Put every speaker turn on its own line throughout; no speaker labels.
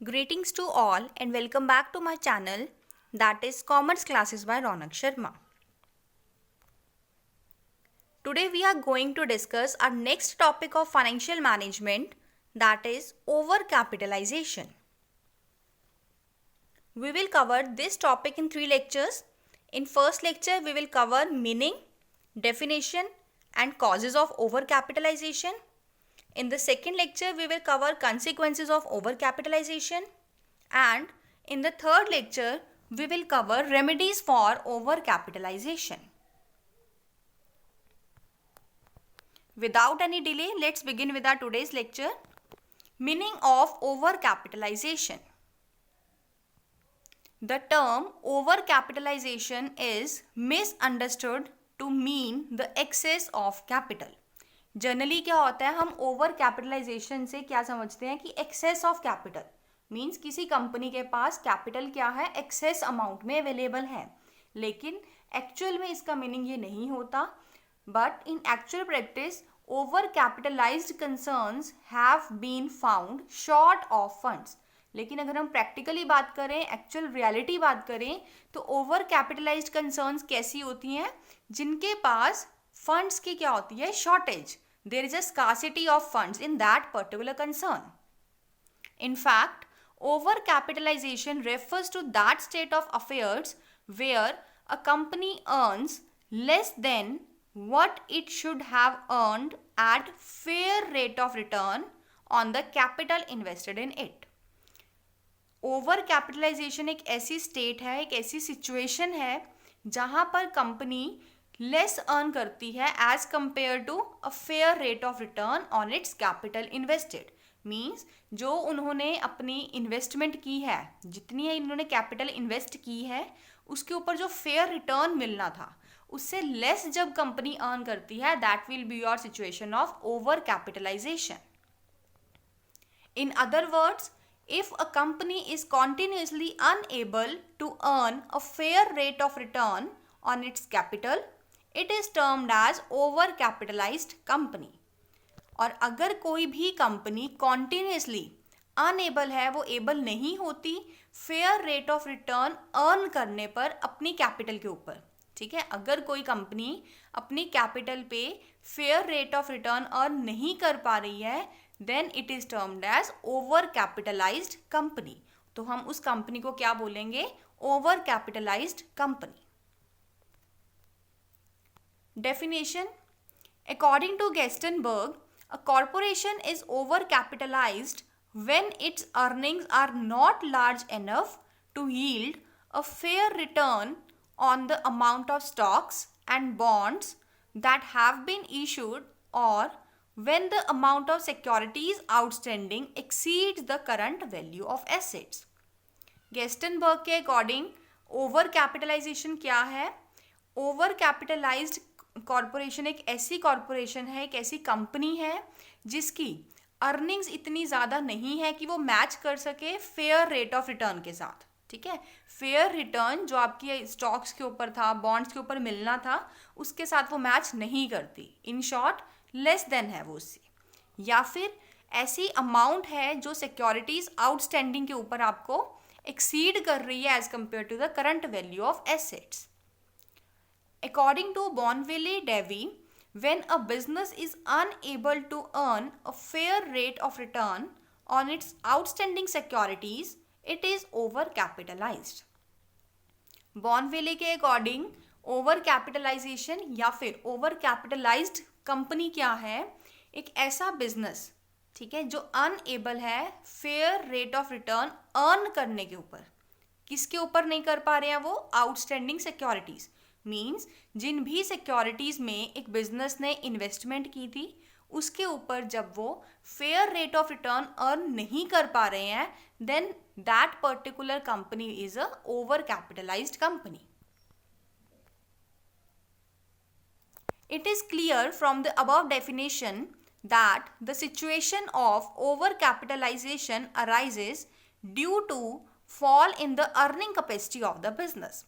Greetings to all and welcome back to my channel, that is Commerce Classes by Ronak Sharma. Today we are going to discuss our next topic of financial management, that is overcapitalization. We will cover this topic in 3 lectures. In first lecture we will cover meaning, definition and causes of overcapitalization. In the second lecture, we will cover consequences of overcapitalization, and in the third lecture, we will cover remedies for overcapitalization. Without any delay, let's begin with our today's lecture. Meaning of overcapitalization. The term overcapitalization is misunderstood to mean the excess of capital. Generally क्या होता है, हम over capitalisation से क्या समझते हैं कि access of capital means किसी कंपनी के पास कैपिटल क्या है, एक्सेस अमाउंट में अवेलेबल है. लेकिन एक्चुअल में इसका मीनिंग ये नहीं होता. But in actual practice over capitalized concerns have been found short of funds. लेकिन अगर हम प्रैक्टिकली बात करें, एक्चुअल रियलिटी बात करें, तो ओवर कैपिटलाइज्ड कंसर्न्स कैसी होती हैं, जिनके पास फंड्स की क्या होती है, shortage. There is a scarcity of funds in that particular concern. In fact, overcapitalization refers to that state of affairs where a company earns less than what it should have earned at fair rate of return on the capital invested in it. Overcapitalization एक ऐसी state है, एक ऐसी situation है जहाँ पर company less earn करती है as compare to a fair rate of return on its capital invested. Means जो उन्होंने अपनी इन्वेस्टमेंट की है, जितनी इन्होंने कैपिटल इन्वेस्ट की है, उसके ऊपर जो फेयर रिटर्न मिलना था उससे लेस जब कंपनी अर्न करती है, that will be your situation of over capitalization. In other words, if a company is continuously unable to earn a fair rate of return on its capital, it is termed as overcapitalized company. और अगर कोई भी company continuously unable है, वो able नहीं होती fair rate of return earn करने पर अपनी कैपिटल के ऊपर, ठीक है, अगर कोई कंपनी अपनी कैपिटल पे fair rate of return earn नहीं कर पा रही है, then it is termed as over capitalised company. तो हम उस कंपनी को क्या बोलेंगे, over capitalised company. Definition. According to Gestenberg, a corporation is overcapitalized when its earnings are not large enough to yield a fair return on the amount of stocks and bonds that have been issued, or when the amount of securities outstanding exceeds the current value of assets. Gestenberg के according over capitalisation क्या है, over capitalised corporation एक ऐसी corporation है, एक ऐसी company है जिसकी अर्निंग्स इतनी ज़्यादा नहीं है कि वो मैच कर सके फेयर रेट ऑफ रिटर्न के साथ. ठीक है, फेयर रिटर्न जो आपकी स्टॉक्स के ऊपर था, बॉन्ड्स के ऊपर मिलना था, उसके साथ वो मैच नहीं करती. इन शॉर्ट लेस देन है वो उससे. या फिर ऐसी अमाउंट है जो सिक्योरिटीज आउटस्टैंडिंग के ऊपर आपको एक्सीड कर रही है as compare to the current value of assets. According to Bonville-Davy, when a business is unable to earn a fair rate of return on its outstanding securities, it is overcapitalized. Bonville के according over capitalisation या फिर over capitalised company क्या है, एक ऐसा business, ठीक है, जो अनएबल है fair rate of return earn करने के ऊपर. किसके ऊपर नहीं कर पा रहे हैं वो, आउटस्टैंडिंग सिक्योरिटीज. मीन्स जिन भी सिक्योरिटीज में एक बिजनेस ने इन्वेस्टमेंट की थी, उसके ऊपर जब वो fair rate of return earn नहीं कर पा रहे हैं, then that particular company is a over capitalised company. It is clear from the above definition that the situation of overcapitalization arises due to fall in the earning capacity of the business.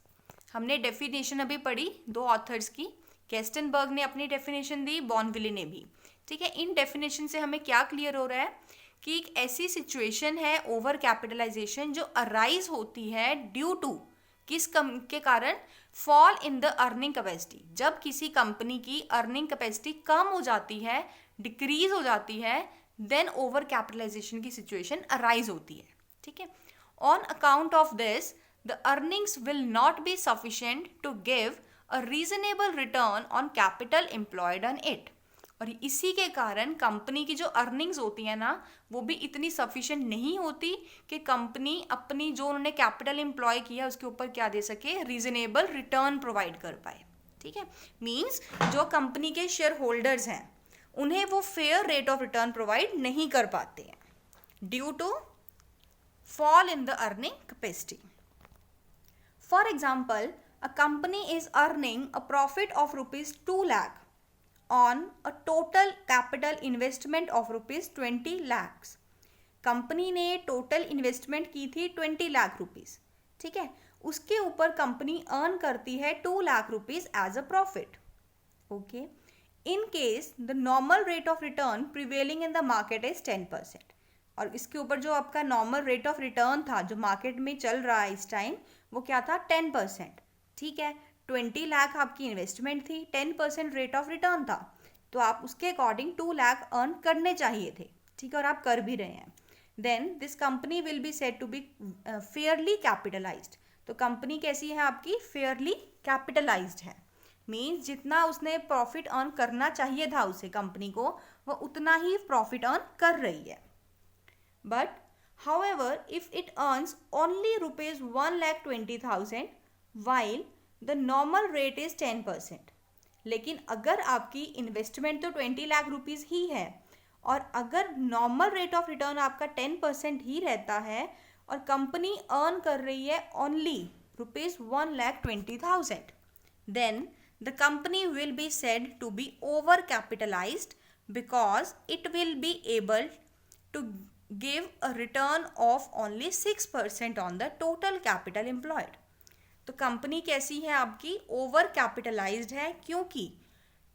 हमने definition अभी पढ़ी दो authors की, गेस्टनबर्ग ने अपनी definition दी, बॉर्नविले ने भी. ठीक है, इन डेफिनेशन से हमें क्या क्लियर हो रहा है कि एक ऐसी सिचुएशन है ओवर कैपिटलाइजेशन जो अराइज होती है ड्यू टू किस के कारण, fall in the earning capacity. जब किसी कंपनी की अर्निंग कैपेसिटी कम हो जाती है, डिक्रीज हो जाती है, देन ओवर कैपिटलाइजेशन की सिचुएशन अराइज होती है। ठीक है, on account of this the earnings will not be sufficient to give a reasonable return on capital employed on it. और इसी के कारण कंपनी की जो अर्निंग्स होती है ना, वो भी इतनी सफिशिएंट नहीं होती कि कंपनी अपनी जो उन्होंने कैपिटल एम्प्लॉय किया उसके ऊपर क्या दे सके, रीजनेबल रिटर्न प्रोवाइड कर पाए। ठीक है, मींस जो कंपनी के शेयर होल्डर्स हैं उन्हें वो fair rate of return provide नहीं कर पाते हैं due to fall in the earning capacity. For example, a company is earning a profit of rupees 2 lakh on a total capital investment of rupees 20 lakhs। Company ने total investment की थी 20 lakh rupees. ठीक है, उसके ऊपर कंपनी अर्न करती है 2 lakh rupees as a profit. Okay, in case the normal rate of return prevailing in the market is 10%। और इसके ऊपर जो आपका नॉर्मल रेट ऑफ रिटर्न था जो मार्केट में चल रहा है इस टाइम, वो क्या था, 10%। ठीक है, 20 लाख आपकी इन्वेस्टमेंट थी, 10% रेट ऑफ रिटर्न था, तो आप उसके अकॉर्डिंग 2 लाख अर्न करने चाहिए थे। ठीक है, और आप कर भी रहे हैं। Then this company will be said to be fairly capitalized. तो कंपनी कैसी है आपकी, फेयरली कैपिटलाइज्ड है। मीन्स जितना उसने प्रॉफिट अर्न करना चाहिए था उसे कंपनी को, वो उतना ही प्रॉफिट अर्न कर रही है। But however, if it earns only rupees 1,20,000 while the normal rate is 10%। लेकिन अगर आपकी इन्वेस्टमेंट तो 20 लाख रुपीस ही है और अगर नॉर्मल रेट ऑफ रिटर्न आपका 10% ही रहता है और कंपनी अर्न कर रही है only rupees 1,20,000, then the company will be said to be over capitalized because it will be able to give a return of only 6% on the total capital employed। तो company कैसी है आपकी, over capitalised है, क्योंकि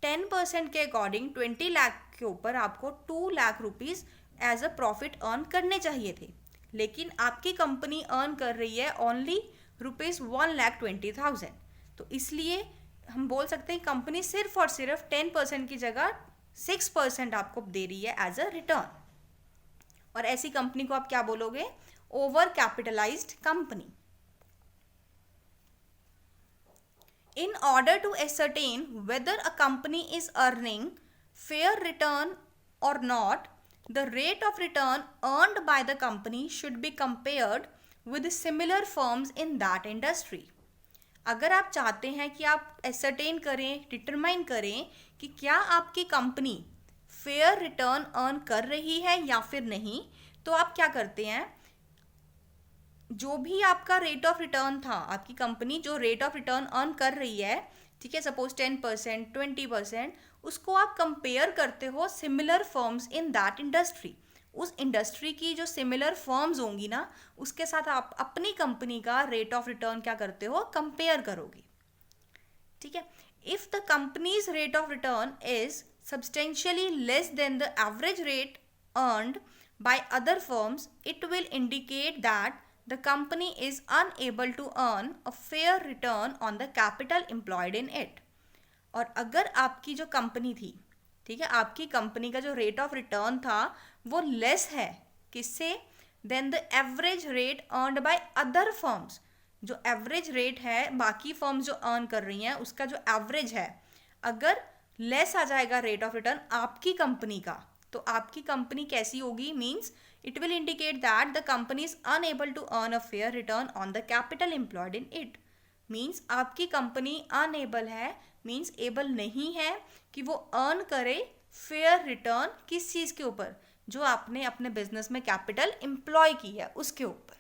10% के according 20 lakh के ऊपर आपको 2 lakh rupees as a profit earn करने चाहिए थे, लेकिन आपकी कंपनी अर्न कर रही है ओनली रुपीज 1,20,000। तो इसलिए हम बोल सकते हैं कंपनी सिर्फ और सिर्फ 10% की जगह 6% आपको दे रही है एज अ रिटर्न। और ऐसी कंपनी को आप क्या बोलोगे, over capitalised company. In order to ascertain whether a company is earning fair return और not, the rate of return earned by the company should be compared with similar firms in that industry. अगर आप चाहते हैं कि आप ascertain करें, determine करें कि क्या आपकी कंपनी फेयर रिटर्न अर्न कर रही है या फिर नहीं, तो आप क्या करते हैं, जो भी आपका रेट ऑफ रिटर्न था, आपकी कंपनी जो रेट ऑफ रिटर्न अर्न कर रही है, ठीक है, सपोज 10%, 20%, उसको आप कंपेयर करते हो similar firms in that industry. उस इंडस्ट्री की जो सिमिलर फर्म्स होंगी ना, उसके साथ आप अपनी कंपनी का रेट ऑफ रिटर्न क्या करते हो, कंपेयर करोगे। ठीक है, if the companies rate of return is substantially less than the average rate earned by other firms, it will indicate that the company is unable to earn a fair return on the capital employed in it। और अगर आपकी जो company थी, ठीक है, आपकी company का जो रेट ऑफ रिटर्न था वो लेस है किससे, then the average rate earned by other firms. जो एवरेज रेट है बाकी फर्म्स जो अर्न कर रही हैं उसका जो एवरेज है, अगर लेस आ जाएगा रेट ऑफ रिटर्न आपकी कंपनी का, तो आपकी कंपनी कैसी होगी, means it will indicate that the company is unable to earn a fair return on the capital employed in it. Means आपकी कंपनी अनएबल है, मीन्स एबल नहीं है कि वो अर्न करे फेयर रिटर्न किस चीज़ के ऊपर, जो आपने अपने बिजनेस में कैपिटल एम्प्लॉय की है उसके ऊपर।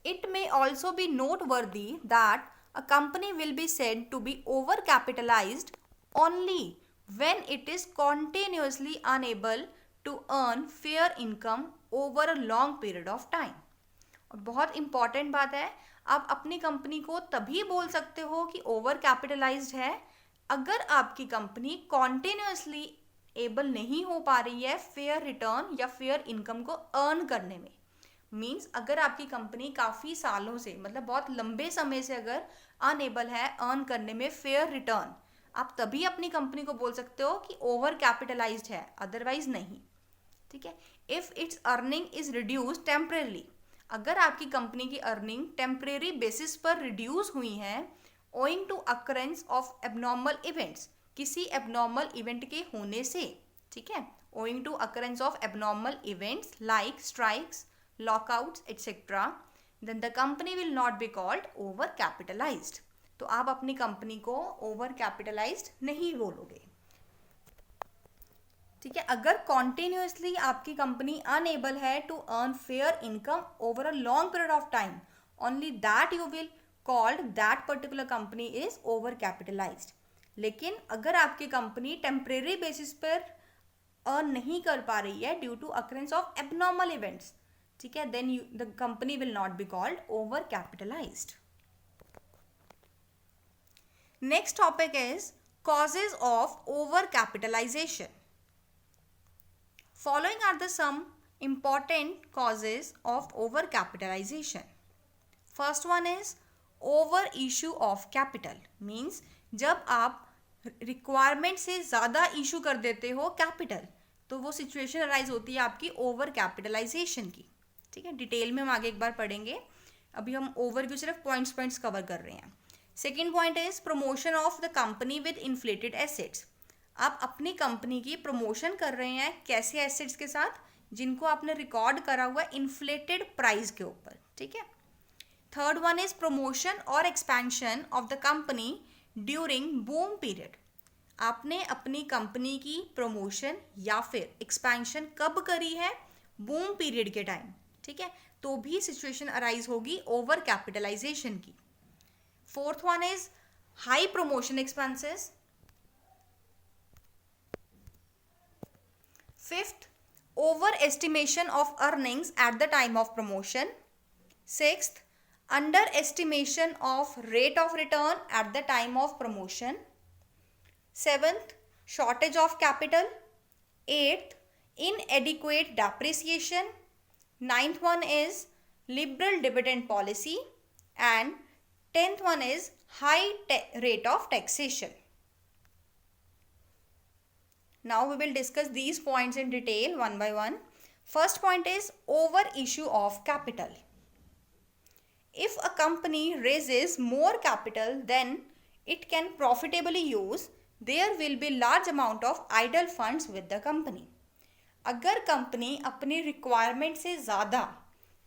It may also be note वर्दी that a company will be said to be overcapitalized only when it is continuously unable to earn fair income over a long period of time। और बहुत important बात है, आप अपनी company को तभी बोल सकते हो कि ओवर कैपिटलाइज्ड है अगर आपकी कंपनी कॉन्टिन्यूसली एबल नहीं हो पा रही है फेयर रिटर्न या फेयर इनकम को अर्न करने में। मीन्स अगर आपकी कंपनी काफ़ी सालों से, मतलब बहुत लंबे समय से अगर अनएबल है अर्न करने में फेयर रिटर्न, आप तभी अपनी कंपनी को बोल सकते हो कि ओवर कैपिटलाइज्ड है, अदरवाइज नहीं। ठीक है। If it's earning is reduce temporarily, अगर आपकी कंपनी की अर्निंग टेम्परेरी बेसिस पर रिड्यूस हुई है owing to occurrence of abnormal events, किसी एबनॉर्मल इवेंट के होने से, ठीक है, owing to occurrence of abnormal events like strikes, lockouts etcetera, then the company will not be called over capitalized. तो आप अपनी कंपनी को ओवर कैपिटलाइज्ड नहीं बोलोगे। ठीक है। अगर कॉन्टिन्यूसली आपकी कंपनी अनएबल है to earn fair income over a long period of time, only that you will called that particular company is over capitalized. लेकिन अगर आपकी कंपनी टेम्परेरी बेसिस पर अर्न नहीं कर पा रही है due to occurrence of abnormal events, ठीक है, then the company will not be called over capitalized. Next topic is causes of overcapitalization. Following are the some important causes of overcapitalization. First one is over issue of capital, means जब आप requirement से ज़्यादा issue कर देते हो capital, तो वो situation arise होती है आपकी ओवर कैपिटलाइजेशन की। ठीक है, डिटेल में हम आगे एक बार पढ़ेंगे, अभी हम ओवरव्यू सिर्फ पॉइंट्स कवर कर रहे हैं। Second point is promotion of the company with inflated assets. आप अपनी कंपनी की प्रमोशन कर रहे हैं कैसे एसेट्स के साथ, जिनको आपने रिकॉर्ड करा हुआ है इन्फ्लेटेड प्राइस के ऊपर। ठीक है। थर्ड वन इज प्रमोशन और expansion of the company during boom period. आपने अपनी कंपनी की प्रमोशन या फिर एक्सपेंशन कब करी है, बूम पीरियड के टाइम। ठीक है, तो भी सिचुएशन अराइज होगी ओवर कैपिटलाइजेशन की। Fourth one is high promotion expenses. Fifth, over estimation of earnings at the time of promotion. Sixth, under estimation of rate of return eight the time of promotion. Seventh, shortage of capital. Eighth, inadequate depreciation. Ninth one is liberal dividend policy, and 10th one is high rate of taxation. Now we will discuss these points in detail one by one. First point is over issue of capital. If a company raises more capital than it can profitably use, there will be large amount of idle funds with the company. अगर company अपनी requirement से ज़्यादा,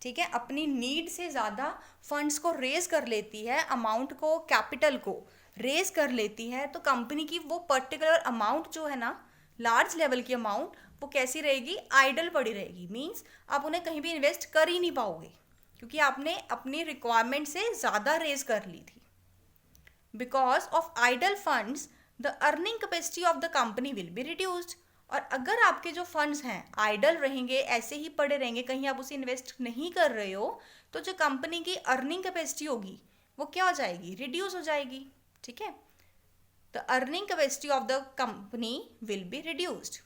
ठीक है, अपनी need से ज़्यादा funds को रेज कर लेती है, अमाउंट को, कैपिटल को रेज कर लेती है, तो कंपनी की वो पर्टिकुलर अमाउंट जो है ना, लार्ज लेवल की अमाउंट, वो कैसी रहेगी, आइडल पड़ी रहेगी। मीन्स आप उन्हें कहीं भी इन्वेस्ट कर ही नहीं पाओगे, क्योंकि आपने अपनी रिक्वायरमेंट से ज़्यादा रेज कर ली थी। Because of idle funds the earning capacity of the company will be reduced. और अगर आपके जो फंड्स हैं आइडल रहेंगे, ऐसे ही पड़े रहेंगे, कहीं आप उसे इन्वेस्ट नहीं कर रहे हो, तो जो कंपनी की अर्निंग कैपेसिटी होगी वो क्या हो जाएगी, रिड्यूस हो जाएगी। ठीक है, the earning capacity of the company will be reduced.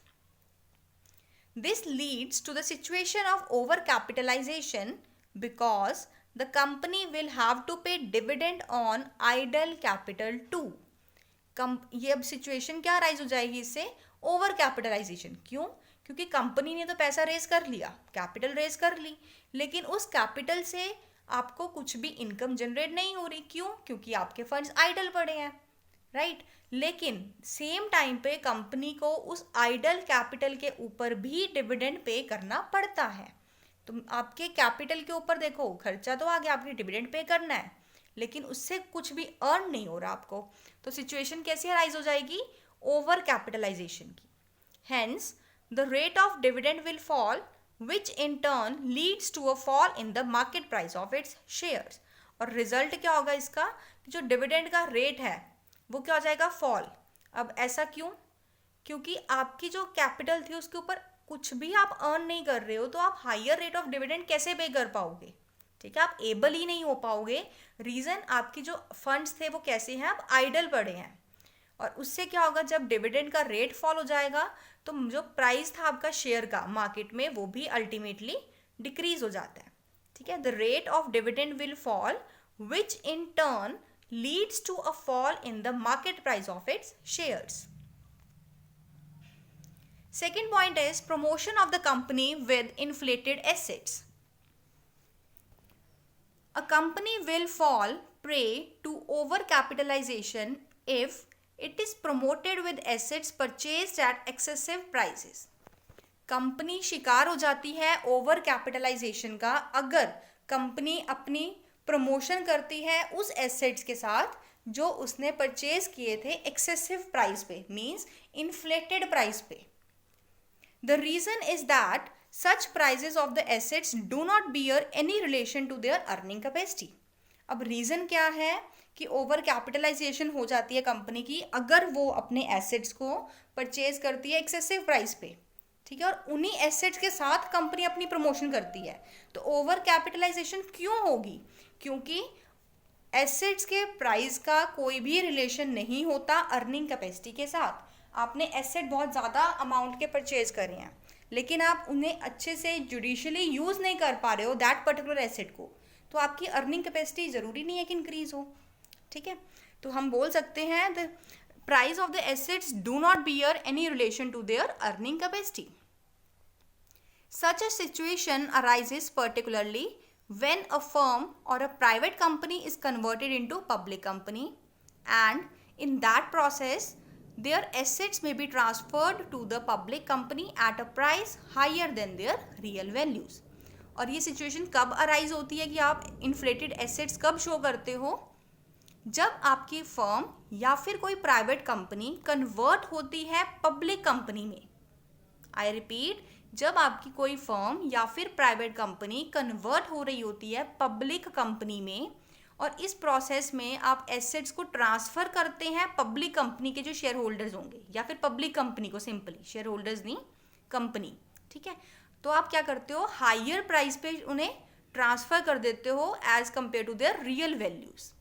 This leads to the situation of over capitalisation because the company will have to pay dividend on idle capital too. ये अब सिचुएशन क्या rise हो जाएगी इससे, over capitalisation. क्यों? क्योंकि company ने तो पैसा रेज कर लिया, कैपिटल रेज कर ली, लेकिन उस कैपिटल से आपको कुछ भी इनकम जनरेट नहीं हो रही। क्यों? क्योंकि आपके फंड्स आइडल पड़े हैं, राइट। लेकिन सेम टाइम पे कंपनी को उस आइडल कैपिटल के ऊपर भी डिविडेंड पे करना पड़ता है। तो आपके कैपिटल के ऊपर देखो खर्चा तो आ गया, आपकी डिविडेंड पे करना है, लेकिन उससे कुछ भी अर्न नहीं हो रहा आपको। तो सिचुएशन कैसी अराइज हो जाएगी, ओवर कैपिटलाइजेशन की। Hence, the rate of dividend will fall, which in turn leads to a fall in the market price of its shares. और रिजल्ट क्या होगा इसका, जो डिविडेंड का रेट है वो क्या हो जाएगा, फॉल। अब ऐसा क्यों? क्योंकि आपकी जो कैपिटल थी उसके ऊपर कुछ भी आप अर्न नहीं कर रहे हो, तो आप हायर रेट ऑफ डिविडेंड कैसे पे कर पाओगे। ठीक है, आप एबल ही नहीं हो पाओगे। रीज़न आपकी जो फंड्स थे वो कैसे हैं, अब आइडल पड़े हैं। और उससे क्या होगा, जब डिविडेंड का रेट फॉल हो जाएगा तो जो प्राइस था आपका शेयर का मार्केट में वो भी अल्टीमेटली डिक्रीज हो जाता है, ठीक है। The rate of dividend will fall which in turn leads to a fall in the market price of its shares. Second point is promotion of the company with inflated assets. A company will fall prey to overcapitalization if it is promoted with assets purchased at excessive prices. Company शिकार हो जाती है over capitalisation का अगर company अपनी promotion करती है उस एसेट्स के साथ जो उसने परचेज किए थे एक्सेसिव प्राइस पे, मीन्स इन्फ्लेटेड प्राइस पे। The reason is that such prices of the assets do not bear any relation to their earning capacity. अब रीज़न क्या है कि ओवर कैपिटलाइजेशन हो जाती है कंपनी की अगर वो अपने एसेट्स को परचेज करती है एक्सेसिव प्राइस पे, ठीक है, और उन्हीं एसेट्स के साथ कंपनी अपनी प्रमोशन करती है। तो ओवर कैपिटलाइजेशन क्यों होगी? क्योंकि एसेट्स के प्राइस का कोई भी रिलेशन नहीं होता अर्निंग कैपेसिटी के साथ। आपने एसेट बहुत ज़्यादा अमाउंट के परचेज करे हैं लेकिन आप उन्हें अच्छे से जुडिशली यूज़ नहीं कर पा रहे हो दैट पर्टिकुलर एसेट को, तो आपकी अर्निंग कैपेसिटी ज़रूरी नहीं है कि इंक्रीज हो, ठीक है। तो हम बोल सकते हैं the price of the assets do not bear any relation to their earning capacity. Such a situation arises particularly when a firm or a private company is converted into public company and in that process their assets may be transferred to the public company at a price higher than their real values। और ये situation कब arise होती है कि आप inflated assets कब show करते हो? जब आपकी फर्म या फिर कोई प्राइवेट कंपनी कन्वर्ट होती है पब्लिक कंपनी में। आई रिपीट, जब आपकी कोई फर्म या फिर प्राइवेट कंपनी कन्वर्ट हो रही होती है पब्लिक कंपनी में और इस प्रोसेस में आप एसेट्स को ट्रांसफ़र करते हैं पब्लिक कंपनी के जो शेयर होल्डर्स होंगे या फिर पब्लिक कंपनी को, सिंपली शेयर होल्डर्स नहीं कंपनी, ठीक है। तो आप क्या करते हो, हायर प्राइस पे उन्हें ट्रांसफ़र कर देते हो as compare to their real values.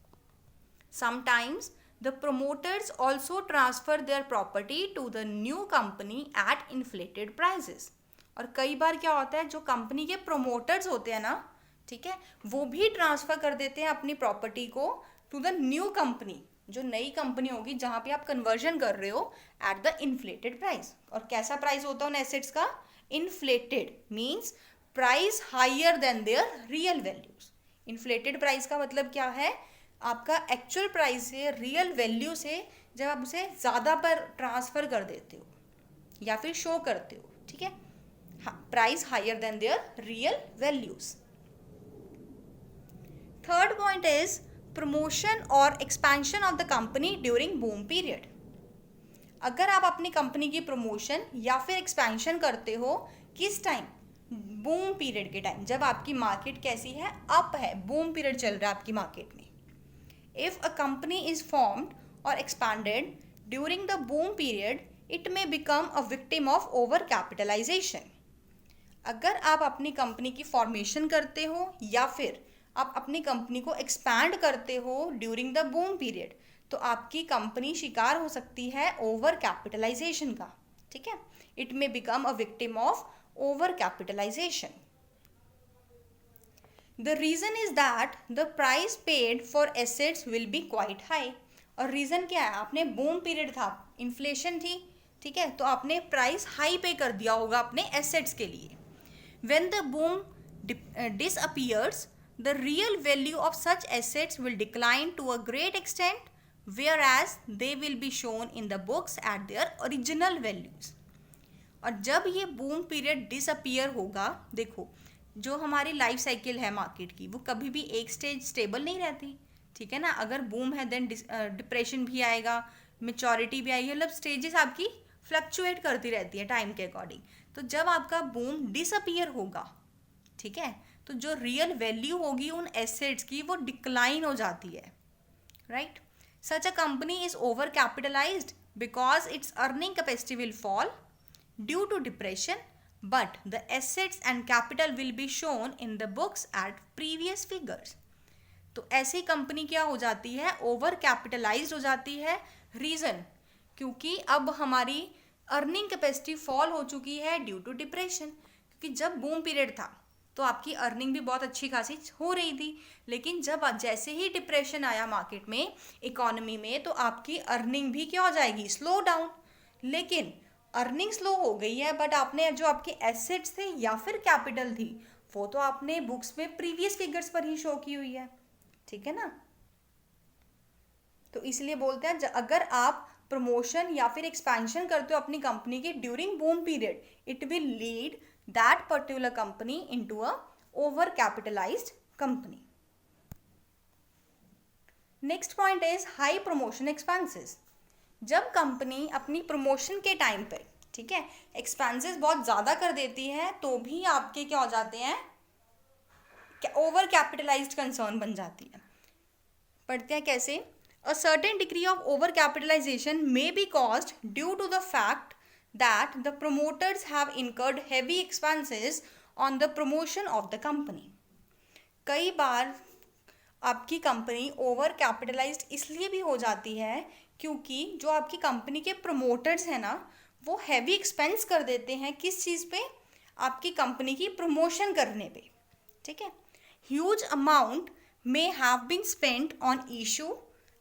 Sometimes the promoters also transfer their property to the new company at inflated prices. और कई बार क्या होता है, जो कंपनी के प्रोमोटर्स होते हैं ना, ठीक है, वो भी ट्रांसफ़र कर देते हैं अपनी प्रॉपर्टी को टू द न्यू कंपनी, जो नई कंपनी होगी जहाँ पे आप कन्वर्जन कर रहे हो एट द इन्फ्लेटेड प्राइस। और कैसा प्राइस होता है उन एसेट्स का? Inflated means price higher than their real values. Inflated price का मतलब क्या है? आपका एक्चुअल प्राइस से रियल वैल्यू से जब आप उसे ज़्यादा पर ट्रांसफ़र कर देते हो या फिर शो करते हो, ठीक है, price higher than their real values. Third point is promotion और expansion of the company during boom period. अगर आप अपनी कंपनी की प्रमोशन या फिर एक्सपेंशन करते हो किस टाइम? बूम पीरियड के टाइम, जब आपकी मार्केट कैसी है? अप है, बूम पीरियड चल रहा है आपकी मार्केट में। If a company is formed और expanded during the boom period it may become a victim of over capitalisation. अगर आप अपनी कंपनी की फॉर्मेशन करते हो या फिर आप अपनी कंपनी को एक्सपैंड करते हो ड्यूरिंग द बूम पीरियड, तो आपकी कंपनी शिकार हो सकती है ओवर कैपिटलाइजेशन का, ठीक है। It may become a victim of over capitalization. The reason is that the price paid for assets will be quite high. और रीज़न क्या है? आपने बूम पीरियड था, इन्फ्लेशन थी, ठीक है, तो आपने प्राइस हाई पे कर दिया होगा अपने एसेट्स के लिए। When the boom disappears, the real value of such assets will decline to a great extent, whereas they will be shown in the books at their original values। और जब ये बूम पीरियड डिसअपियर होगा, देखो जो हमारी life cycle है market की वो कभी भी एक स्टेज स्टेबल नहीं रहती, ठीक है ना। अगर बूम है देन डिप्रेशन भी आएगा, मेचोरिटी भी आएगी, मतलब स्टेजेस आपकी फ्लक्चुएट करती रहती है टाइम के अकॉर्डिंग। तो जब आपका बूम डिसअपियर होगा, ठीक है, तो जो रियल वैल्यू होगी उन एसेट्स की वो डिक्लाइन हो जाती है, right. Such a company is over capitalized because its earning capacity will fall due to depression, but the assets and capital will be shown in the books at previous figures. तो ऐसी company क्या हो जाती है? Over capitalised हो जाती है। Reason, क्योंकि अब हमारी अर्निंग कैपेसिटी फॉल हो चुकी है ड्यू टू डिप्रेशन। क्योंकि जब बूम पीरियड था तो आपकी अर्निंग भी बहुत अच्छी खासी हो रही थी, लेकिन जब जैसे ही डिप्रेशन आया मार्केट में, इकोनॉमी में, तो आपकी अर्निंग भी क्या हो जाएगी, स्लो डाउन। लेकिन अर्निंग स्लो हो गई है, बट आपने जो आपके एसेट्स थे या फिर कैपिटल थी, वो तो आपने बुक्स में प्रीवियस फिगर्स पर ही शो की हुई है, ठीक है ना। तो इसलिए बोलते हैं अगर आप प्रमोशन या फिर एक्सपेंशन करते हो अपनी कंपनी की during boom period, it will lead that particular company into a over capitalised company. Next point is high promotion expenses. जब कंपनी अपनी प्रमोशन के टाइम पे, ठीक है, एक्सपेंसेस बहुत ज़्यादा कर देती है, तो भी आपके क्या हो जाते हैं, ओवर कैपिटलाइज्ड कंसर्न बन जाती है। पढ़ते हैं कैसे। A certain degree of overcapitalization may be caused due to the fact that the promoters have incurred heavy expenses on the promotion of the company. कई बार आपकी कंपनी ओवर कैपिटलाइज्ड इसलिए भी हो जाती है क्योंकि जो आपकी कंपनी के प्रमोटर्स हैं ना, वो हैवी एक्सपेंस कर देते हैं किस चीज़ पे, आपकी कंपनी की प्रमोशन करने पे, ठीक है। Huge amount may have been spent on issue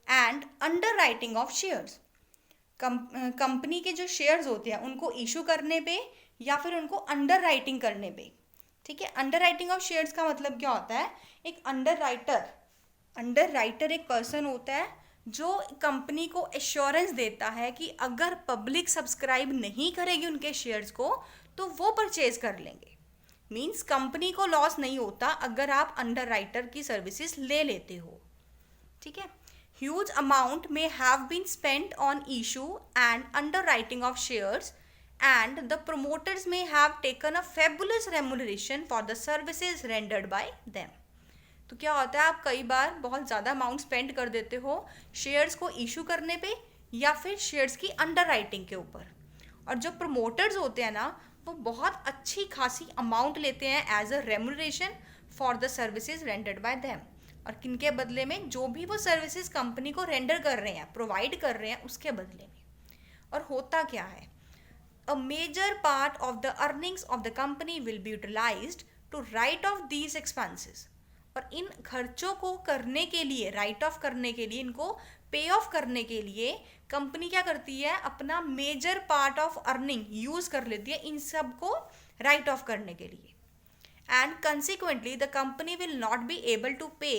and underwriting of shares. Company के जो शेयर्स होते हैं उनको इशू करने पे या फिर उनको अंडरराइटिंग करने पे, ठीक है। अंडरराइटिंग ऑफ शेयर्स का मतलब क्या होता है, एक अंडरराइटर एक पर्सन होता है जो कंपनी को एश्योरेंस देता है कि अगर पब्लिक सब्सक्राइब नहीं करेगी उनके शेयर्स को तो वो परचेज कर लेंगे। मीन्स कंपनी को लॉस नहीं होता अगर आप अंडरराइटर की सर्विसेज ले लेते हो, ठीक है। Huge amount may have been spent on issue and underwriting of shares and the promoters may have taken a fabulous remuneration for the services rendered by them. तो क्या होता है, आप कई बार बहुत ज़्यादा अमाउंट स्पेंड कर देते हो शेयर्स को इशू करने पे या फिर शेयर्स की अंडरराइटिंग के ऊपर, और जो प्रमोटर्स होते हैं ना, वो बहुत अच्छी खासी अमाउंट लेते हैं as a remuneration for the services rendered by them. और किनके बदले में, जो भी वो सर्विसेज कंपनी को रेंडर कर रहे हैं, प्रोवाइड कर रहे हैं, उसके बदले में। और होता क्या है, a major part of the earnings of the company will be utilized to write off these expenses. और इन खर्चों को करने के लिए, राइट ऑफ करने के लिए, इनको पे ऑफ करने के लिए कंपनी क्या करती है, अपना major part of earning use कर लेती है इन सब को राइट ऑफ करने के लिए। And consequently the company will not be able to pay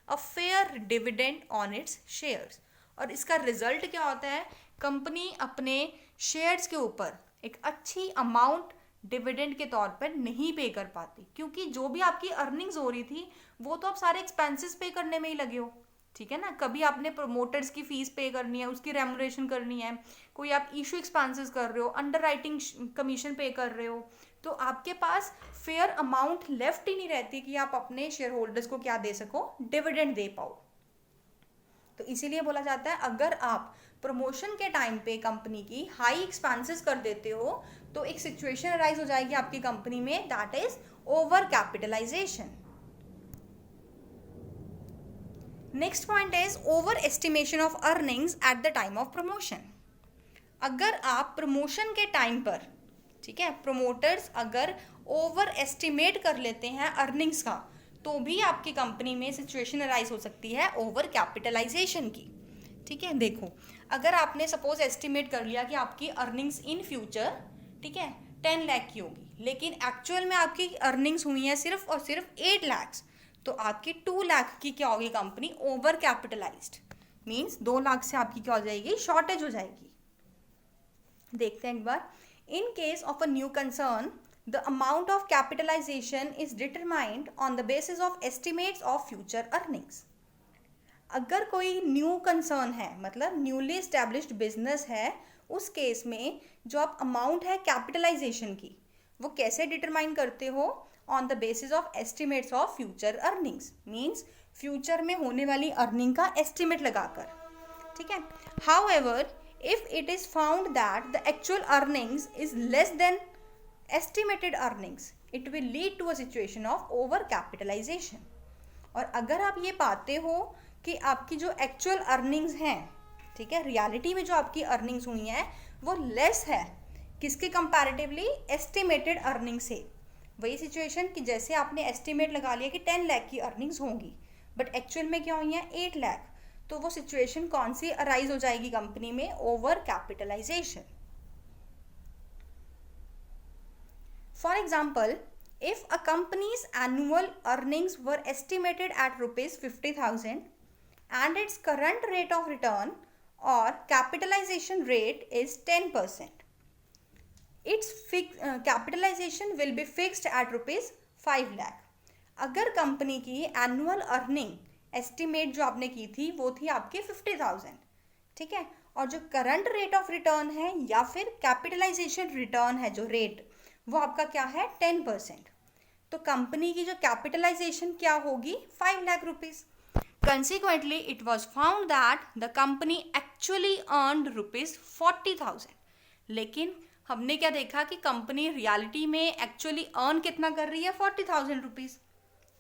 a fair dividend on its shares. और इसका रिजल्ट क्या होता है, कंपनी अपने शेयर्स के ऊपर एक अच्छी अमाउंट डिविडेंड के तौर पर नहीं पे कर पाती, क्योंकि जो भी आपकी अर्निंग्स हो रही थी वो तो आप सारे एक्सपेंसेस पे करने में ही लगे हो, ठीक है ना। कभी आपने प्रमोटर्स की फीस पे करनी है, उसकी रेम्यूनरेशन करनी है, कोई आप इशू एक्सपेंसेस कर रहे हो, अंडरराइटिंग कमीशन पे कर रहे हो, तो आपके पास फेयर अमाउंट लेफ्ट ही नहीं रहती कि आप अपने शेयर होल्डर्स को क्या दे सको, डिविडेंड दे पाओ। तो इसीलिए बोला जाता है अगर आप प्रमोशन के टाइम पे कंपनी की हाई एक्सपेंसेस कर देते हो तो एक सिचुएशन अराइज हो जाएगी आपकी कंपनी में, that is over capitalization. Next point is over estimation of earnings at the time of promotion. अगर आप प्रमोशन के टाइम पर, ठीक है, प्रमोटर्स अगर ओवर एस्टिमेट कर लेते हैं अर्निंग्स का, तो भी आपकी कंपनी में सिचुएशन अराइज हो सकती है ओवर कैपिटलाइजेशन की, ठीक है। देखो, अगर आपने सपोज एस्टिमेट कर लिया कि आपकी अर्निंग्स इन फ्यूचर, ठीक है, 10 लाख की होगी, लेकिन एक्चुअल में आपकी अर्निंग्स हुई हैं सिर्फ और सिर्फ 8 लाख, तो आपकी 2 लाख की क्या होगी company, over capitalised. Means 2 lakh से आपकी क्या हो जाएगी, शॉर्टेज हो जाएगी। देखते हैं एक बार। In case of a new concern, the amount of capitalization is determined on the basis of estimates of future earnings. अगर कोई न्यू कंसर्न है, मतलब न्यूली एस्टैब्लिश्ड बिजनेस है, उस केस में जो आप अमाउंट है कैपिटलाइजेशन की, वो कैसे डिटरमाइन करते हो, on the basis of estimates of future earnings. Means future में होने वाली अर्निंग का एस्टिमेट लगाकर, ठीक है। However if it is found that the actual earnings is less than estimated earnings, it will lead to a situation of over capitalization. और अगर आप ये पाते हो कि आपकी जो एक्चुअल अर्निंग्स हैं ठीक है, रियलिटी में जो आपकी अर्निंग्स हुई हैं वो लेस है किसके कंपैरेटिवली, एस्टिमेटेड अर्निंग से। वही सिचुएशन कि जैसे आपने एस्टिमेट लगा लिया कि 10 लाख की अर्निंग्स होंगी, बट एक्चुअल में क्या हुई है 8 लाख, तो वो सिचुएशन कौन सी अराइज हो जाएगी कंपनी में, over capitalization. For example, if a company's annual earnings were estimated at rupees 50,000 and its current rate of return or capitalization rate is 10%, its capitalization will be fixed at rupees 5 lakh। अगर company की annual earning estimate जो आपने की थी वो थी आपके 50,000, ठीक है, और जो करंट रेट ऑफ रिटर्न है या फिर कैपिटलाइजेशन रिटर्न है जो रेट, वो आपका क्या है 10%, तो कंपनी की जो कैपिटलाइजेशन क्या होगी 5 lakh rupees. Consequently it was found that the company actually earned rupees 40,000, लेकिन हमने क्या देखा कि कंपनी रियलिटी में एक्चुअली अर्न कितना कर रही है 40,000 रुपीज।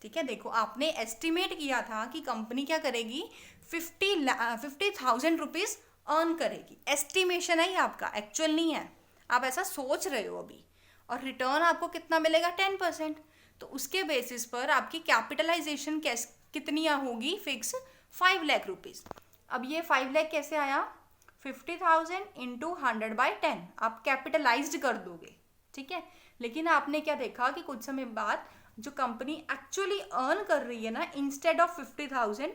ठीक है, देखो आपने एस्टिमेट किया था कि कंपनी क्या करेगी 50,000 रुपीज अर्न करेगी, एस्टिमेशन है ये आपका, एक्चुअल नहीं है, आप ऐसा सोच रहे हो अभी, और रिटर्न आपको कितना मिलेगा 10%, तो उसके बेसिस पर आपकी कैपिटलाइजेशन कितनी होगी फिक्स 5 लाख रुपीज। अब ये 5 लाख कैसे आया, 50,000 इंटू 100/10 आप कैपिटलाइज्ड कर दोगे, ठीक है, लेकिन आपने क्या देखा कि कुछ समय बाद जो कंपनी एक्चुअली अर्न कर रही है ना, इंस्टेड ऑफ 50,000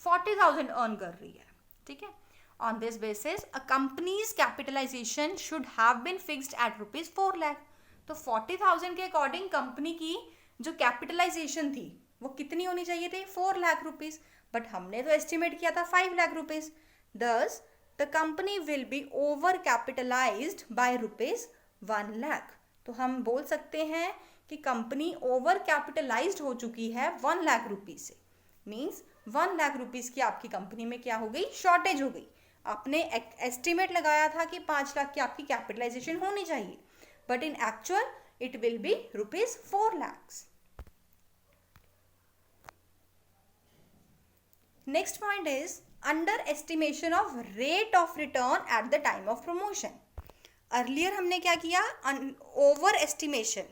40,000 अर्न कर रही है, ठीक है। On this basis a company's capitalization should have been fixed at rupees 4 lakh, तो 40,000 के अकॉर्डिंग कंपनी की जो कैपिटलाइजेशन थी वो कितनी होनी चाहिए थी 4 लाख रुपीज, बट हमने तो एस्टिमेट किया था 5 लाख रुपीज। दस the company will B over capitalised by rupees 1 lakh, तो हम बोल सकते हैं कि कंपनी ओवर कैपिटलाइज्ड हो चुकी है 1 लाख रुपीज से, मीन्स 1 लाख रुपीज की आपकी कंपनी में क्या हो गई, शॉर्टेज हो गई। आपने एस्टिमेट लगाया था कि 5 लाख की आपकी कैपिटलाइजेशन होनी चाहिए, but in actual it will be rupees 4 lakhs. Next point is underestimation of rate of return at the time of promotion. Earlier हमने क्या किया, ओवर एस्टिमेशन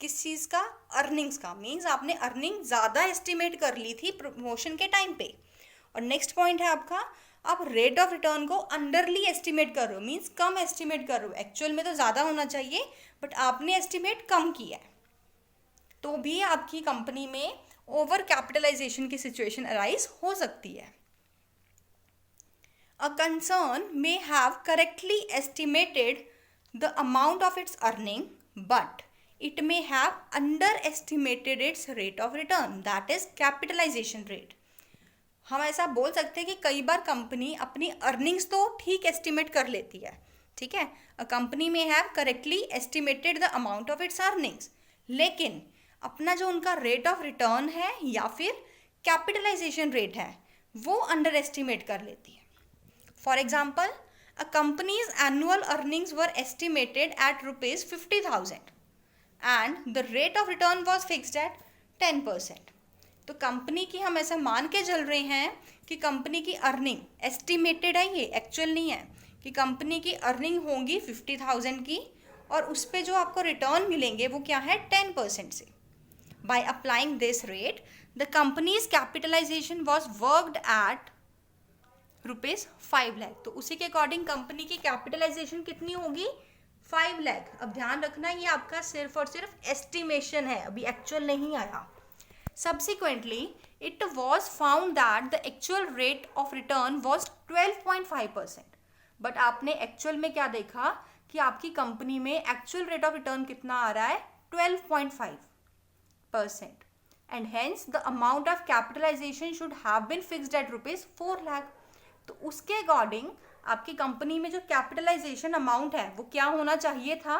किस चीज़ का, अर्निंग्स का, मीन्स आपने अर्निंग ज़्यादा एस्टिमेट कर ली थी प्रमोशन के टाइम पे। और नेक्स्ट पॉइंट है आपका, आप रेट ऑफ रिटर्न को अंडरली एस्टिमेट कर रहे हो, मीन्स कम एस्टिमेट कर रहे हो, एक्चुअल में तो ज़्यादा होना चाहिए बट आपने एस्टिमेट कम किया है, तो भी आपकी कंपनी में ओवर कैपिटलाइजेशन की सिचुएशन अराइज हो सकती है। A concern may have correctly estimated the amount of its earning but it may have underestimated its rate of return, that is capitalization rate। हम ऐसा बोल सकते हैं कि कई बार कंपनी अपनी अर्निंग्स तो ठीक एस्टिमेट कर लेती है, ठीक है, अ कंपनी में have correctly estimated the amount of its earnings, लेकिन अपना जो उनका रेट ऑफ रिटर्न है या फिर कैपिटलाइजेशन रेट है वो अंडर एस्टिमेट कर लेती है। For example, a companies annual earnings were estimated at rupees 50,000 and the rate of return was fixed at 10%। तो कंपनी की हम ऐसा मान के चल रहे हैं कि कंपनी की अर्निंग एस्टिमेटेड है, ये एक्चुअल नहीं है, कि कंपनी की अर्निंग होंगी 50,000 की और उस पर जो आपको रिटर्न मिलेंगे वो क्या है 10% से। By applying this rate the company's capitalization was worked at rupees 5 lakh, तो उसी के अकॉर्डिंग कंपनी की कैपिटलाइजेशन कितनी होगी 5 लाख। अब ध्यान रखना ये आपका सिर्फ और सिर्फ एस्टिमेशन है, अभी एक्चुअल नहीं आया। Subsequently, it was found that the actual rate of return was 12.5%. But आपने एक्चुअल में क्या देखा कि आपकी कंपनी में एक्चुअल रेट ऑफ रिटर्न कितना आ रहा है 12.5%, and hence the amount of capitalization should have been fixed at rupees 4 lakh. तो उसके अकॉर्डिंग आपकी कंपनी में जो कैपिटलाइजेशन अमाउंट है वो क्या होना चाहिए था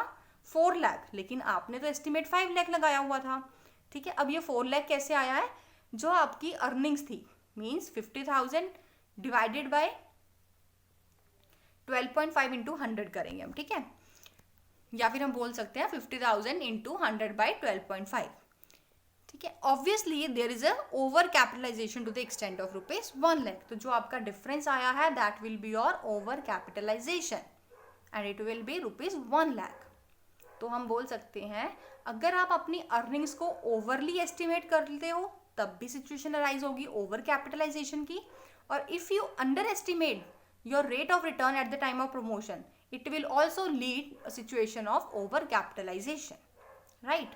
4 लाख, लेकिन आपने तो एस्टिमेट 5 लाख लगाया हुआ था, ठीक है। अब ये 4 लाख कैसे आया है, जो आपकी अर्निंग्स थी, मीन्स 50,000 डिवाइडेड बाय 12.5 इंटू 100 करेंगे हम, ठीक है, या फिर हम बोल सकते हैं 50,000 इंटू 100 बाई 12.5। ठीक है, obviously there is a over capitalization to the extent of ₹1 lakh, तो जो आपका डिफरेंस आया है that will be your over capitalization and it will be ₹1 lakh. तो हम बोल सकते हैं अगर आप अपनी अर्निंग्स को ओवरली एस्टिमेट करते हो तब भी सिचुएशन अराइज होगी ओवर कैपिटलाइजेशन की, और if you under estimate your rate of return eight the time of promotion it will also lead a situation of over capitalization, right?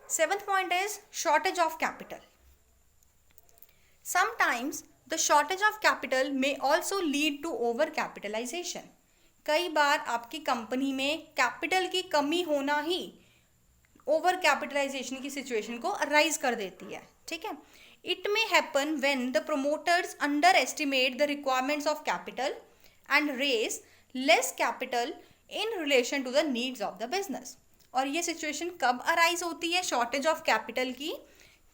Seventh point is shortage of capital. Sometimes the shortage of capital may also lead to over capitalization. कई बार आपकी company में capital की कमी होना ही over capitalization की situation को arise कर देती है, ठीक है। It may happen when the promoters underestimate the requirements of capital and raise less capital in relation to the needs of the business. और ये सिचुएशन कब अराइज होती है शॉर्टेज ऑफ कैपिटल की?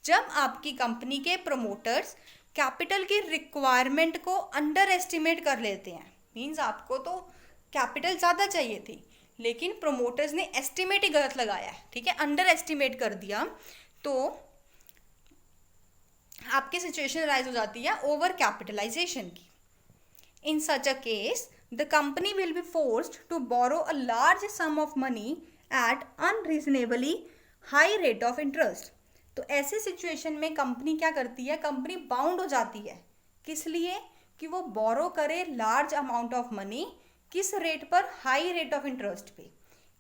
जब आपकी कंपनी के प्रोमोटर्स कैपिटल की रिक्वायरमेंट को अंडर एस्टिमेट कर लेते हैं। मीन्स आपको तो कैपिटल ज़्यादा चाहिए थी लेकिन प्रोमोटर्स ने एस्टिमेट ही गलत लगाया है, ठीक है, अंडर एस्टिमेट कर दिया, तो आपकी सिचुएशन राइज हो जाती है ओवर कैपिटलाइजेशन की। In such a case the company will be forced to borrow a large sum of money at unreasonably high rate of interest. तो ऐसे सिचुएशन में कंपनी क्या करती है, कंपनी बाउंड हो जाती है, किस लिए कि वो बोरो करे लार्ज अमाउंट ऑफ मनी, किस रेट पर, हाई रेट ऑफ इंटरेस्ट पे,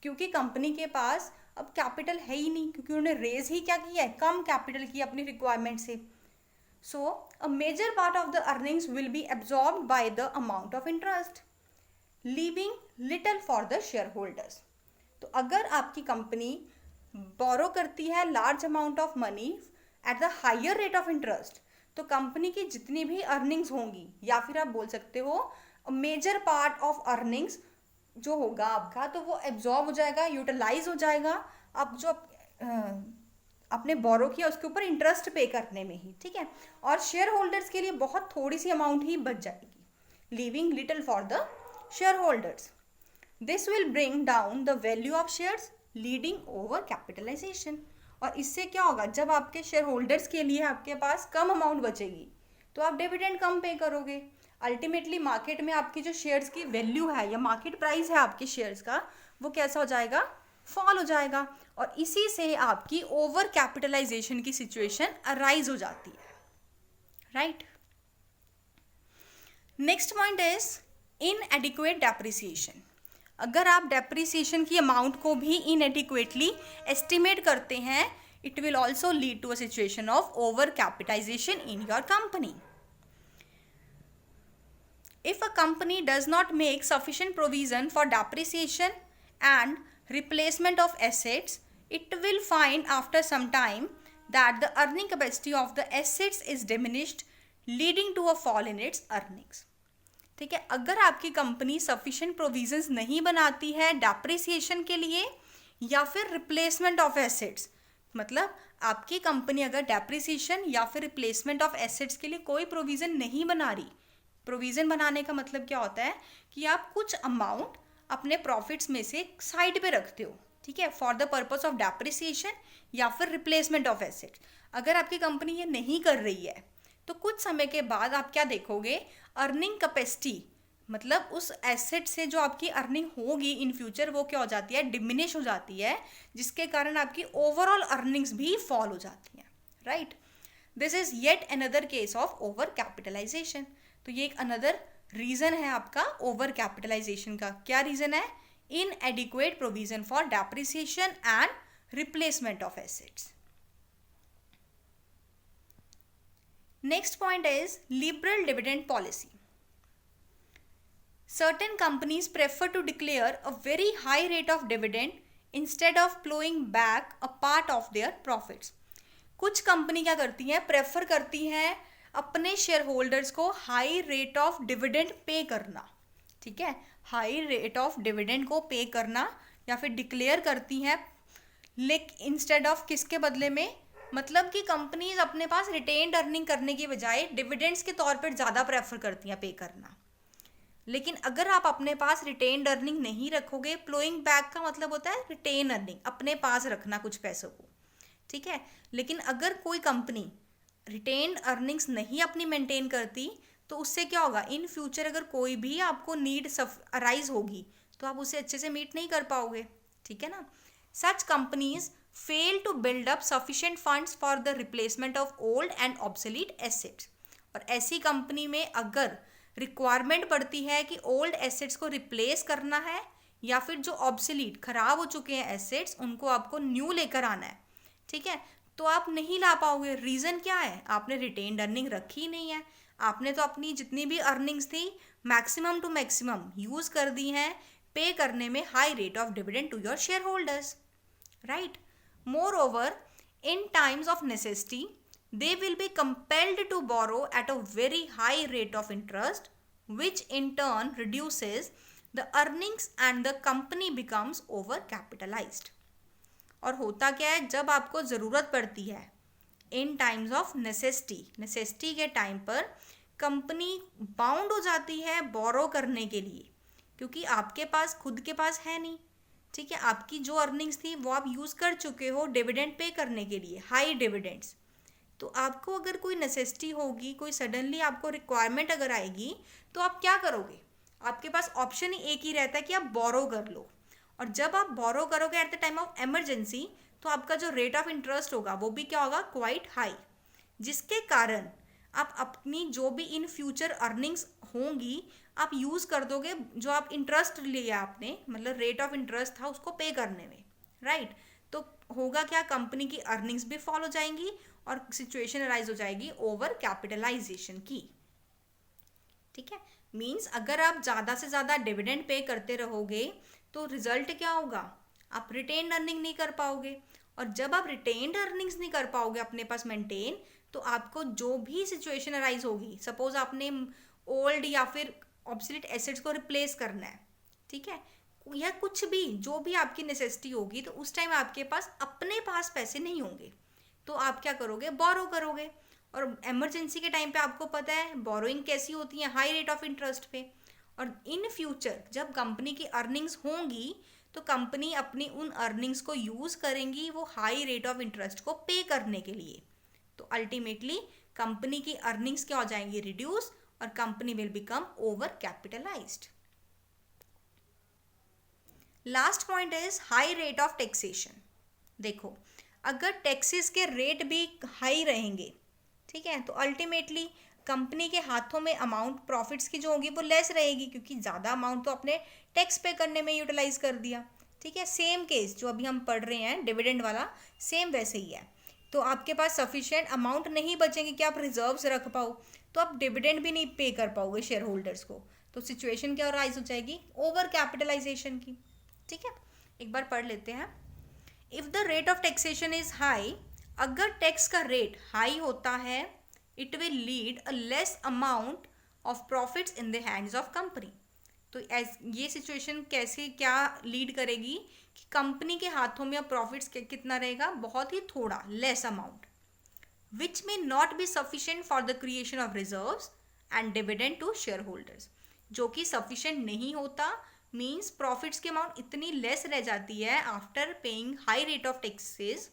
क्योंकि कंपनी के पास अब कैपिटल है ही नहीं, क्योंकि उन्होंने रेज ही क्या किया है, कम कैपिटल की अपनी रिक्वायरमेंट से। So, a major part of the earnings will be absorbed by the amount of interest, leaving little for the shareholders. तो अगर आपकी कंपनी बोरो करती है large amount of money at the higher rate of interest, तो company की जितनी भी earnings होंगी, या फिर आप बोल सकते हो मेजर पार्ट ऑफ अर्निंग्स जो होगा आपका, तो वो एब्जॉर्ब हो जाएगा, यूटिलाइज हो जाएगा अब जो आपने बोरो किया उसके ऊपर इंटरेस्ट पे करने में ही, ठीक है। और शेयर होल्डर्स के लिए बहुत थोड़ी सी अमाउंट ही बच जाएगी, leaving little for the share holders. This will bring down the value of shares leading over capitalization. और इससे क्या होगा, जब आपके शेयर होल्डर्स के लिए आपके पास कम अमाउंट बचेगी तो आप डिविडेंड कम पे करोगे, अल्टीमेटली मार्केट में आपकी जो शेयर्स की वैल्यू है या मार्केट प्राइस है आपके शेयर्स का, वो कैसा हो जाएगा, फॉल हो जाएगा, और इसी से आपकी ओवर कैपिटलाइजेशन की सिचुएशन अराइज हो जाती है, right. Next point is इनएडिक्वेट depreciation. अगर आप डेप्रिसिएशन की अमाउंट को भी इनएडिक्वेटली एस्टिमेट करते हैं, it will also lead to a situation of over capitalization in your company. If a company does not make sufficient provision for depreciation and replacement of assets, it will find after some time that the earning capacity of the assets is diminished, leading to a fall in its earnings. ठीक है, अगर आपकी company sufficient provisions नहीं बनाती है depreciation के लिए या फिर रिप्लेसमेंट ऑफ एसेट्स, मतलब आपकी कंपनी अगर डेप्रिसिएशन या फिर रिप्लेसमेंट ऑफ एसेट्स के लिए कोई प्रोविज़न नहीं बना रही, प्रोविज़न बनाने का मतलब क्या होता है कि आप कुछ अमाउंट अपने प्रॉफिट्स में से साइड पे रखते हो, ठीक है, for the purpose of depreciation या फिर रिप्लेसमेंट ऑफ एसेट्स। अगर आपकी कंपनी ये नहीं कर रही है तो कुछ समय के बाद आप क्या देखोगे, अर्निंग कैपेसिटी, मतलब उस एसेट से जो आपकी अर्निंग होगी इन फ्यूचर वो क्या हो जाती है, डिमिनिश हो जाती है, जिसके कारण आपकी ओवरऑल अर्निंग्स भी फॉल हो जाती हैं, right. This is yet another case of over capitalization. तो ये एक अनदर रीजन है आपका ओवर कैपिटलाइजेशन का। क्या रीजन है, इनएडिक्वेट provision for depreciation and replacement of assets. Next point is liberal dividend policy. Certain companies prefer to declare a very high rate of dividend instead of plowing back a part of their profits. कुछ company क्या करती हैं, prefer करती हैं अपने share holders को high rate of dividend pay करना, ठीक है, हाई रेट ऑफ डिविडेंड को पे करना या फिर डिक्लेयर करती हैं, लेकिन इंस्टेड ऑफ किसके बदले में, मतलब कि कंपनीज अपने पास रिटेन्ड अर्निंग करने की बजाय डिविडेंड्स के तौर पर ज़्यादा प्रेफर करती हैं पे करना। लेकिन अगर आप अपने पास रिटेन्ड अर्निंग नहीं रखोगे, प्लोइंग बैक का मतलब होता है रिटेन अर्निंग, अपने पास रखना कुछ पैसों को, ठीक है। लेकिन अगर कोई कंपनी रिटेन्ड अर्निंग्स नहीं अपनी मेंटेन करती तो उससे क्या होगा, इन फ्यूचर अगर कोई भी आपको नीड अराइज होगी तो आप उसे अच्छे से मीट नहीं कर पाओगे, ठीक है ना। Such companies fail to build up sufficient funds for the replacement of old and obsolete assets. और ऐसी कंपनी में अगर रिक्वायरमेंट पड़ती है कि ओल्ड एसेट्स को रिप्लेस करना है या फिर जो ऑब्सोलीट खराब हो चुके हैं एसेट्स उनको आपको न्यू लेकर आना है, ठीक है, तो आप नहीं ला पाओगे। रीज़न क्या है, आपने रिटेन्ड अर्निंग रखी ही नहीं है, आपने तो अपनी जितनी भी अर्निंग्स थी मैक्सिमम टू मैक्सिमम यूज़ कर दी हैं पे करने में high rate of dividend to your share holders, right. More over, in times of necessity they will be compelled to borrow at a very high rate of interest, which in turn reduces the earnings and the company becomes over capitalized। और होता क्या है, जब आपको ज़रूरत पड़ती है इन times of necessity के टाइम पर कंपनी बाउंड हो जाती है बोरो करने के लिए, क्योंकि आपके पास खुद के पास है नहीं, ठीक है, आपकी जो अर्निंग्स थी वो आप यूज़ कर चुके हो डिविडेंड पे करने के लिए, हाई डिविडेंड्स। तो आपको अगर कोई नेसेसिटी होगी, कोई सडनली आपको रिक्वायरमेंट अगर आएगी तो आप क्या करोगे, आपके पास ऑप्शन ही एक ही रहता है कि आप बोरो कर लो। और जब आप बोरो करोगे eight the time of emergency तो आपका जो रेट ऑफ इंटरेस्ट होगा वो भी क्या होगा, क्वाइट हाई, जिसके कारण आप अपनी जो भी इन फ्यूचर अर्निंग्स होंगी आप यूज़ कर दोगे, जो आप इंटरेस्ट लिया आपने, मतलब रेट ऑफ इंटरेस्ट था उसको पे करने में, राइट। तो होगा क्या, कंपनी की अर्निंग्स भी फॉल हो जाएंगी और सिचुएशन अराइज हो जाएगी ओवर कैपिटलाइजेशन की, ठीक है। मींस अगर आप ज़्यादा से ज़्यादा डिविडेंड पे करते रहोगे तो रिजल्ट क्या होगा, आप रिटेन्ड अर्निंग नहीं कर पाओगे। और जब आप रिटेन्ड अर्निंग्स नहीं कर पाओगे अपने पास मेंटेन, तो आपको जो भी सिचुएशन अराइज होगी, सपोज आपने ओल्ड या फिर ऑब्सोलीट एसेट्स को रिप्लेस करना है, ठीक है, या कुछ भी जो भी आपकी नेसेसिटी होगी, तो उस टाइम आपके पास अपने पास पैसे नहीं होंगे, तो आप क्या करोगे, बोरो करोगे। और इमरजेंसी के टाइम पे आपको पता है बोरोइंग कैसी होती है, हाई रेट ऑफ इंटरेस्ट पे। और इन फ्यूचर जब कंपनी की अर्निंग्स होंगी तो कंपनी अपनी उन अर्निंग्स को यूज़ करेंगी वो हाई रेट ऑफ इंटरेस्ट को पे करने के लिए, तो अल्टीमेटली कंपनी की अर्निंग्स क्या हो जाएंगी, रिड्यूस, और company will become over capitalised. Last point is high rate of taxation. देखो, अगर टैक्सेस के रेट भी हाई रहेंगे, ठीक है, तो अल्टीमेटली कंपनी के हाथों में अमाउंट प्रॉफिट्स की जो होगी वो लेस रहेगी, क्योंकि ज़्यादा अमाउंट तो अपने टैक्स पे करने में यूटिलाइज कर दिया, ठीक है। सेम केस जो अभी हम पढ़ रहे हैं डिविडेंड वाला, सेम वैसे ही है। तो आपके पास सफिशिएंट अमाउंट नहीं बचेंगे कि आप रिजर्व्स रख पाओ, तो आप डिविडेंड भी नहीं पे कर पाओगे शेयर होल्डर्स को, तो सिचुएशन क्या राइज हो जाएगी, ओवर कैपिटलाइजेशन की, ठीक है। एक बार पढ़ लेते हैं। If the rate of taxation is high, अगर टैक्स का रेट हाई होता है, it will lead a less amount of profits in the hands of company. तो ये सिचुएशन कैसे क्या लीड करेगी कि कंपनी के हाथों में अब प्रॉफिट्स कितना रहेगा, बहुत ही थोड़ा, less amount, which may not be sufficient for the creation of reserves and dividend to share holders, जो कि सफिशिएंट नहीं होता, मीन्स प्रॉफिट्स की अमाउंट इतनी लेस रह जाती है after paying high rate of taxes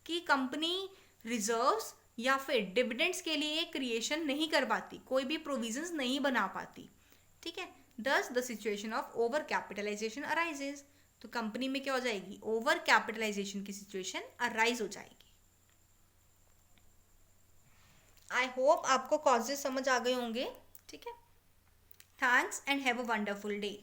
कि कंपनी रिजर्व्स या फिर डिविडेंड्स के लिए क्रिएशन नहीं कर पाती, कोई भी प्रोविजंस नहीं बना पाती, ठीक है। Thus the situation of over capitalization arises, तो कंपनी में क्या हो जाएगी, ओवर कैपिटलाइजेशन की सिचुएशन अराइज हो जाएगी। आई होप आपको कॉजेज समझ आ गए होंगे, ठीक है। Thanks and have a wonderful day.